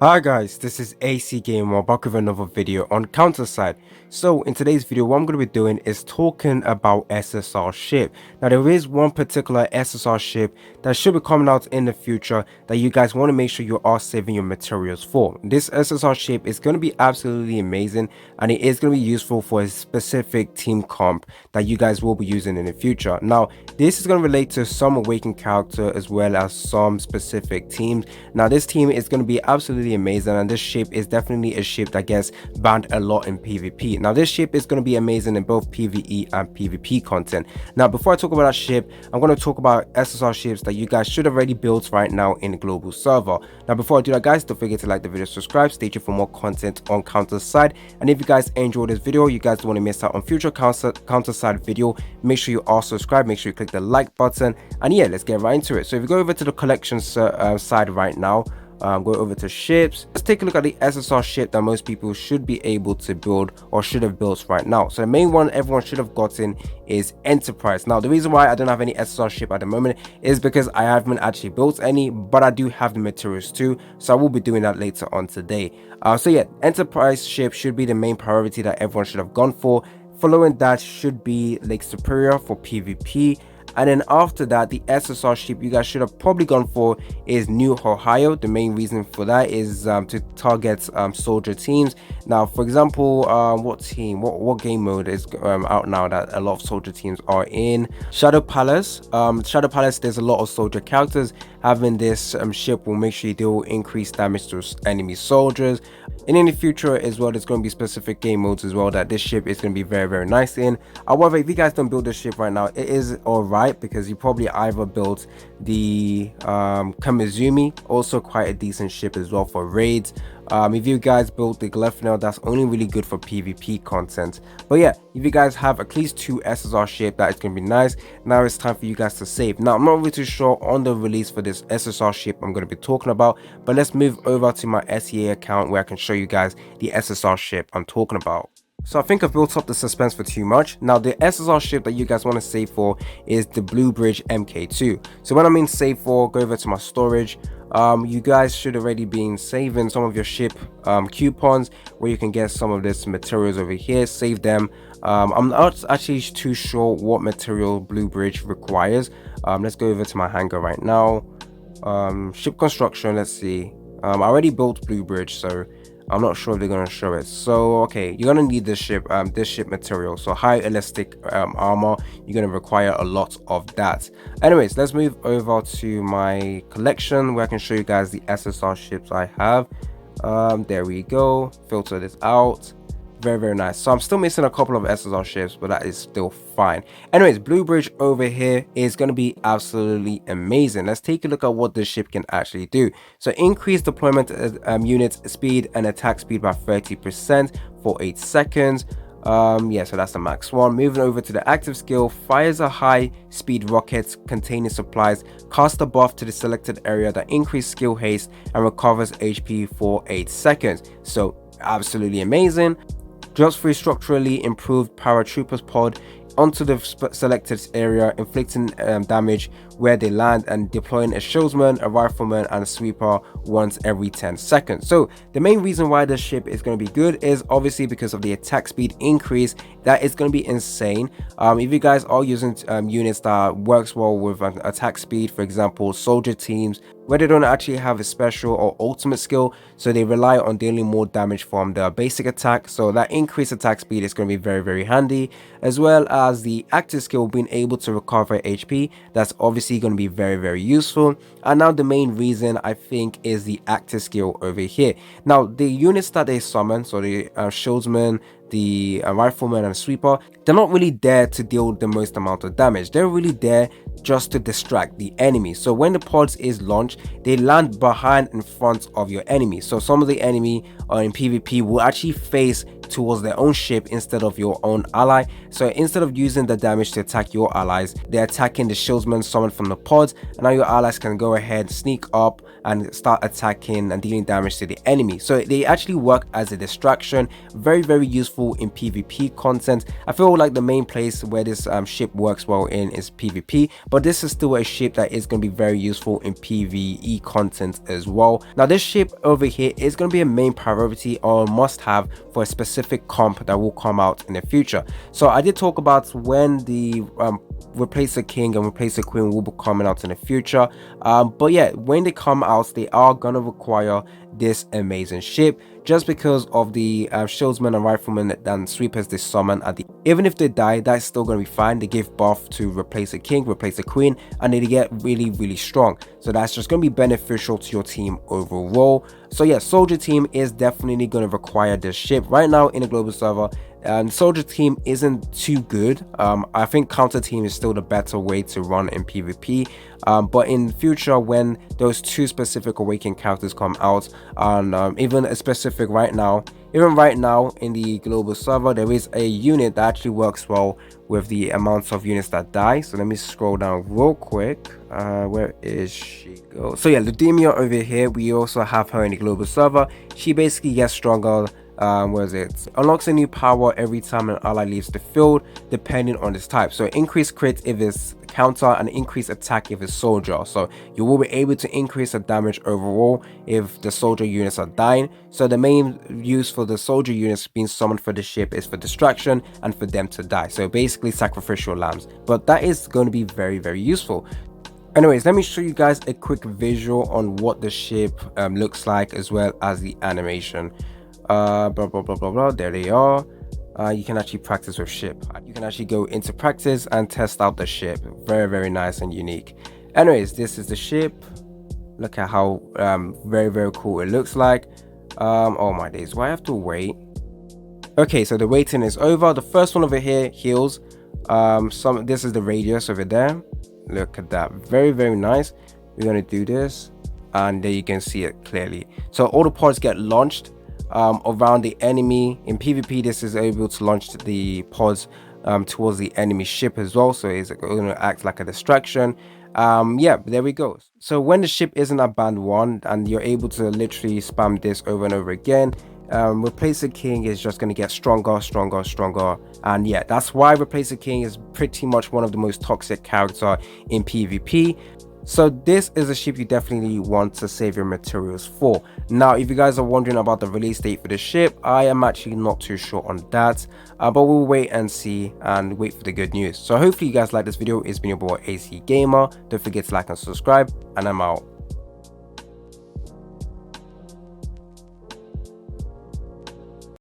Hi guys, this is AC Gamer back with another video on Counterside. So in today's video, what I'm going to be doing is talking about SSR Ship. Now there is one particular SSR ship that should be coming out in the future that you guys want to make sure you are saving your materials for. This SSR ship is going to be absolutely amazing, and it is going to be useful for a specific team comp that you guys will be using in the future. Now this is going to relate to some awakened character as well as some specific teams. Now this team is going to be absolutely amazing, and this ship is definitely a ship that gets banned a lot in PvP. Now this ship is going to be amazing in both PvE and PvP content. Now before I talk about that ship, I'm going to talk about SSR ships that you guys should have already built right now in the global server. Now before I do that guys, don't forget to like the video, subscribe, stay tuned for more content on Counterside. And if you guys enjoyed this video, you guys don't want to miss out on future Counterside video, make sure you are subscribed, make sure you click the like button, and yeah, let's get right into it. So if you go over to the collection side right now, go over to ships. Let's take a look at the SSR ship that most people should be able to build or should have built right now. So the main one everyone should have gotten is Enterprise. Now the reason why I don't have any SSR ship at the moment is because I haven't actually built any, but I do have the materials too, so I will be doing that later on today. So yeah, Enterprise ship should be the main priority that everyone should have gone for. Following that should be Lake Superior for PvP. And then after that, the SSR ship you guys should have probably gone for is New Ohio. The main reason for that is to target soldier teams. Now, for example, what game mode is out now that a lot of soldier teams are in? Shadow Palace. Shadow Palace, there's a lot of soldier characters. Having this ship will make sure you deal increased damage to enemy soldiers. And in the future as well, there's going to be specific game modes as well that this ship is going to be very nice in. However, if you guys don't build this ship right now, it is alright, because you probably either built the Kamizumi, also quite a decent ship as well for raids. If you guys built the Glyphnel, that's only really good for PvP content. But yeah, if you guys have at least 2 SSR ship, that is going to be nice. Now it's time for you guys to save. Now I'm not really too sure on the release for this SSR ship I'm going to be talking about, but let's move over to my SEA account where I can show you guys the SSR ship I'm talking about. So I think I've built up the suspense for too much. Now the SSR ship that you guys want to save for is the Bridge Mk2. So when I mean save for, go over to my storage. You guys should already be saving some of your ship coupons where you can get some of this materials over here. Save them. I'm not actually too sure what material Bridge requires. Let's go over to my hangar right now. Ship construction, let's see. I already built Bridge, so I'm not sure if they're going to show it. So okay, you're going to need this ship material. So high elastic armor, you're going to require a lot of that. Anyways, let's move over to my collection where I can show you guys the SSR ships I have. There we go. Filter this out. Very nice. So I'm still missing a couple of SSR ships, but that is still fine. Anyways, Bridge over here is going to be absolutely amazing. Let's take a look at what this ship can actually do. So increase deployment unit speed and attack speed by 30% for 8 seconds. Yeah, so that's the max one. Moving over to the active skill, fires a high speed rocket containing supplies, cast a buff to the selected area that increase skill haste and recovers HP for 8 seconds. So absolutely amazing. Drops free structurally improved paratroopers pod onto the selected area, inflicting damage where they land, and deploying a shieldsman, a rifleman, and a sweeper once every 10 seconds. So the main reason why this ship is going to be good is obviously because of the attack speed increase. That is going to be insane. If you guys are using units that works well with an attack speed, for example soldier teams where they don't actually have a special or ultimate skill, so they rely on dealing more damage from the basic attack, so that increased attack speed is going to be very handy, as well as the active skill being able to recover HP. That's obviously going to be very useful. And now the main reason I think is the active skill over here. Now the units that they summon, so the shieldsman, the rifleman, and sweeper, they're not really there to deal the most amount of damage. They're really there just to distract the enemy. So when the pods is launched, they land behind in front of your enemy, so some of the enemy in PvP will actually face towards their own ship instead of your own ally. So instead of using the damage to attack your allies, they're attacking the shieldsman summoned from the pods, and now your allies can go ahead, sneak up and start attacking and dealing damage to the enemy. So they actually work as a distraction. Very useful in PvP content. I feel like the main place where this ship works well in is PvP, but this is still a ship that is going to be very useful in PvE content as well. Now this ship over here is going to be a main priority or must have for a specific comp that will come out in the future. So I did talk about when the replace the king and replace the queen will be coming out in the future, but yeah, when they come out, they are gonna require this amazing ship, just because of the shieldsmen and riflemen and sweepers they summon at the, even if they die, that's still gonna be fine. They give buff to replace the king, replace the queen, and they get really strong. So that's just gonna be beneficial to your team overall. So yeah, soldier team is definitely gonna require this ship right now in a global server. And soldier team isn't too good. I think counter team is still the better way to run in PvP, but in future when those two specific awakened characters come out, and even a specific right now in the global server, there is a unit that actually works well with the amounts of units that die. So let me scroll down real quick. Where is she go? So yeah, Ludmilla over here, we also have her in the global server. She basically gets stronger. Where is it? Unlocks a new power every time an ally leaves the field, depending on its type. So increase crit if it's counter, and increase attack if it's soldier. So you will be able to increase the damage overall if the soldier units are dying. So the main use for the soldier units being summoned for the ship is for distraction and for them to die. So basically sacrificial lambs. But that is going to be very useful. Anyways, let me show you guys a quick visual on what the ship looks like, as well as the animation. There they are. You can actually practice with ship. You can actually go into practice and test out the ship. Very nice and unique. Anyways, this is the ship. Look at how very cool it looks like. Oh my days, why I have to wait? Okay, so the waiting is over. The first one over here heals. This is the radius over there. Look at that, very nice. We're gonna do this, and there you can see it clearly. So all the pods get launched around the enemy. In PvP, this is able to launch the pods towards the enemy ship as well, so it's going to act like a distraction. Yeah, there we go. So when the ship isn't at band 1 and you're able to literally spam this over and over again, replace the king is just going to get stronger, and yeah, that's why replace the king is pretty much one of the most toxic character in PvP. So this is a ship you definitely want to save your materials for. Now, if you guys are wondering about the release date for the ship, I am actually not too sure on that, but we'll wait and see and wait for the good news. So hopefully you guys like this video. It's been your boy AC Gamer. Don't forget to like and subscribe, and I'm out.